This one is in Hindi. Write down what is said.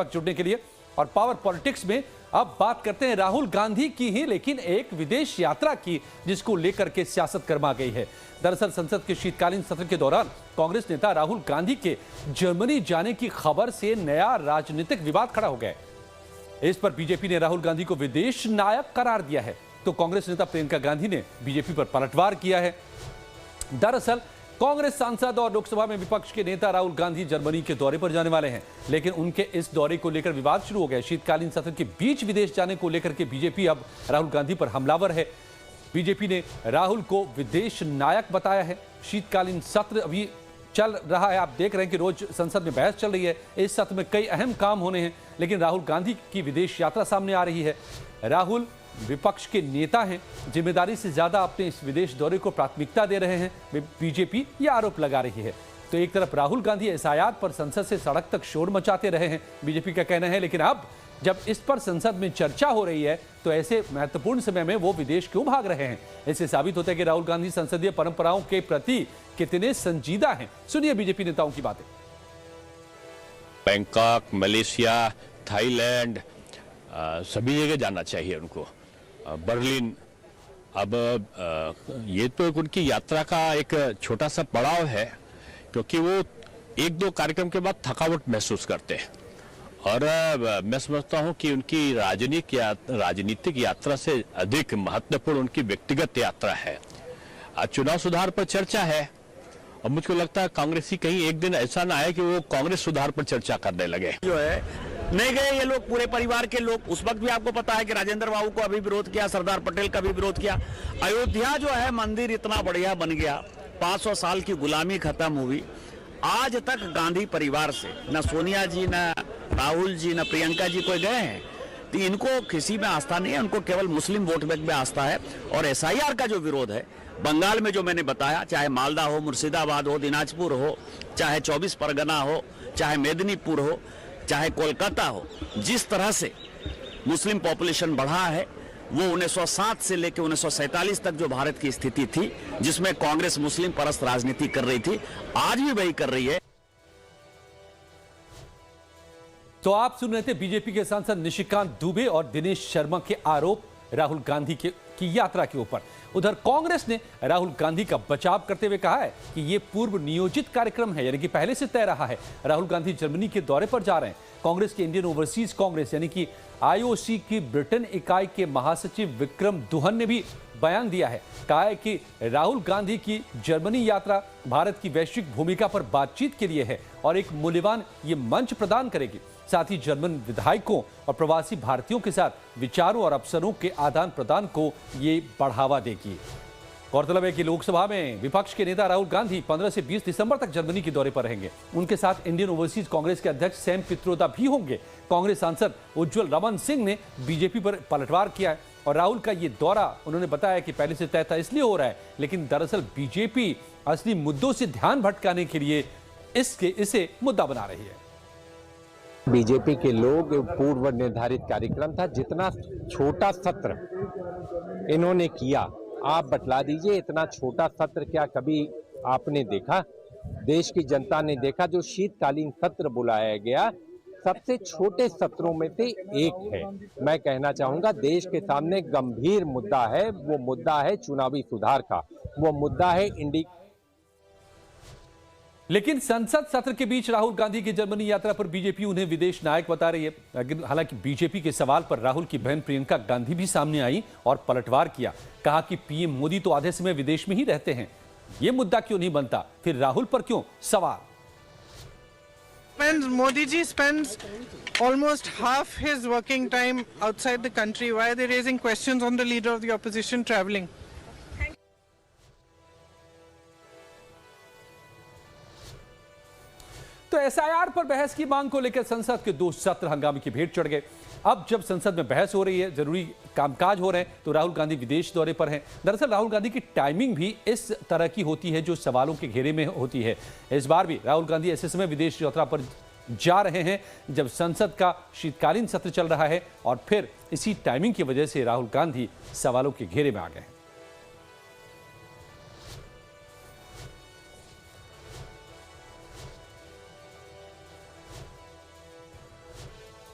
जुड़ने के लिए। और पावर पॉलिटिक्स में अब बात करते हैं राहुल गांधी की ही, लेकिन एक विदेश यात्रा की जिसको लेकर के सियासत गर्मा गई है। दरअसल संसद के शीतकालीन सत्र के दौरान कांग्रेस नेता राहुल गांधी के जर्मनी जाने की खबर से नया राजनीतिक विवाद खड़ा हो गया। इस पर बीजेपी ने राहुल गांधी को विदेश नायक करार दिया है, तो कांग्रेस नेता प्रियंका गांधी ने बीजेपी पर पलटवार किया है। दरअसल कांग्रेस सांसद और लोकसभा में विपक्ष के नेता राहुल गांधी जर्मनी के दौरे पर जाने वाले हैं, लेकिन उनके इस दौरे को लेकर विवाद शुरू हो गया। शीतकालीन सत्र के बीच विदेश जाने को लेकर के बीजेपी अब राहुल गांधी पर हमलावर है। बीजेपी ने राहुल को विदेश नायक बताया है। शीतकालीन सत्र अभी चल रहा है, आप देख रहे हैं कि रोज संसद में बहस चल रही है। इस सत्र में कई अहम काम होने हैं, लेकिन राहुल गांधी की विदेश यात्रा सामने आ रही है। राहुल विपक्ष के नेता हैं, जिम्मेदारी से ज्यादा अपने इस विदेश दौरे को प्राथमिकता दे रहे हैं, बीजेपी यह आरोप लगा रही है। तो एक तरफ राहुल गांधी एसआईआर पर संसद से सड़क तक शोर मचाते रहे हैं, बीजेपी का कहना है, लेकिन अब जब इस पर संसद में चर्चा हो रही है तो ऐसे महत्वपूर्ण समय में वो विदेश क्यों भाग रहे हैं। इससे साबित होता है कि राहुल गांधी संसदीय परंपराओं के प्रति कितने संजीदा हैं। सुनिए बीजेपी नेताओं की बातें। बैंकॉक, मलेशिया, थाईलैंड, सभी जगह जाना चाहिए उनको, बर्लिन। अब ये तो उनकी यात्रा का एक छोटा सा पड़ाव है, क्योंकि वो एक दो कार्यक्रम के बाद थकावट महसूस करते हैं। और मैं समझता हूं कि उनकी राजनीतिक यात्रा से अधिक महत्वपूर्ण उनकी व्यक्तिगत यात्रा है। आज चुनाव सुधार पर चर्चा है, और मुझको लगता है कांग्रेसी कहीं एक दिन ऐसा ना आए कि वो कांग्रेस सुधार पर चर्चा करने लगे। जो है नहीं गए ये लोग, पूरे परिवार के लोग। उस वक्त भी आपको पता है कि राजेंद्र बाबू को अभी विरोध किया, सरदार पटेल का भी विरोध किया। अयोध्या जो है मंदिर इतना बढ़िया बन गया, 500 साल की गुलामी खत्म हुई। आज तक गांधी परिवार से न सोनिया जी, न राहुल जी, न प्रियंका जी कोई गए हैं। तो इनको किसी में आस्था नहीं है, उनको केवल मुस्लिम वोट बैंक में आस्था है। और एसआईआर का जो विरोध है बंगाल में, जो मैंने बताया, चाहे मालदा हो, मुर्शिदाबाद हो, दिनाजपुर हो, चाहे 24 परगना हो, चाहे मेदिनीपुर हो, चाहे कोलकाता हो, जिस तरह से मुस्लिम पॉपुलेशन बढ़ा है, वो 1907 से लेकर 1947 तक जो भारत की स्थिति थी, जिसमें कांग्रेस मुस्लिम परस्त राजनीति कर रही थी, आज भी वही कर रही है। तो आप सुन रहे थे बीजेपी के सांसद निशिकांत दुबे और दिनेश शर्मा के आरोप राहुल गांधी की यात्रा के ऊपर। उधर कांग्रेस ने राहुल गांधी का बचाव करते हुए कहा है कि यह पूर्व नियोजित कार्यक्रम है, यानी कि पहले से तय रहा है। राहुल गांधी जर्मनी के दौरे पर जा रहे हैं। कांग्रेस के इंडियन ओवरसीज कांग्रेस यानी कि आईओसी की ब्रिटेन इकाई के महासचिव विक्रम दुहन ने भी बयान दिया है। कहा है कि राहुल गांधी की जर्मनी यात्रा भारत की वैश्विक भूमिका पर बातचीत के लिए है और एक मूल्यवान ये मंच प्रदान करेगी। साथ ही जर्मन विधायकों और प्रवासी भारतीयों के साथ विचारों और अवसरों के आदान प्रदान को ये बढ़ावा देगी। गौरतलब है कि लोकसभा में विपक्ष के नेता राहुल गांधी 15 से 20 दिसंबर तक जर्मनी के दौरे पर रहेंगे। उनके साथ इंडियन ओवरसीज कांग्रेस के अध्यक्ष सैम पित्रोदा भी होंगे। कांग्रेस सांसद उज्जवल रमन सिंह ने बीजेपी पर पलटवार किया है और राहुल का ये दौरा उन्होंने बताया कि पहले से तय था इसलिए हो रहा है, लेकिन दरअसल बीजेपी असली मुद्दों से ध्यान भटकाने के लिए इसे मुद्दा बना रही है। बीजेपी के लोग पूर्व निर्धारित कार्यक्रम था, जितना छोटा सत्र इन्होंने किया, आप बतला दीजिए, इतना छोटा सत्र क्या कभी आपने देखा? देश की जनता ने देखा। जो शीतकालीन सत्र बुलाया गया सबसे छोटे सत्रों में से एक है। मैं कहना चाहूंगा देश के सामने गंभीर मुद्दा है, वो मुद्दा है चुनावी सुधार का, वो मुद्दा है इंडिया। लेकिन संसद सत्र के बीच राहुल गांधी की जर्मनी यात्रा पर बीजेपी उन्हें विदेश नायक बता रही है। हालांकि बीजेपी के सवाल पर राहुल की बहन प्रियंका गांधी भी सामने आई और पलटवार किया। कहा कि पीएम मोदी तो आधे समय विदेश में ही रहते हैं, यह मुद्दा क्यों नहीं बनता, फिर राहुल पर क्यों सवाल। Modi ji spends almost half his working time outside the country. Why are they raising questions on the leader of the opposition traveling? तो एसआईआर पर बहस की मांग को लेकर संसद के 2 सत्र हंगामे की भेंट चढ़ गए। अब जब संसद में बहस हो रही है, जरूरी कामकाज हो रहे हैं, तो राहुल गांधी विदेश दौरे पर हैं। दरअसल राहुल गांधी की टाइमिंग भी इस तरह की होती है जो सवालों के घेरे में होती है। इस बार भी राहुल गांधी ऐसे समय विदेश यात्रा पर जा रहे हैं जब संसद का शीतकालीन सत्र चल रहा है, और फिर इसी टाइमिंग की वजह से राहुल गांधी सवालों के घेरे में आ गए।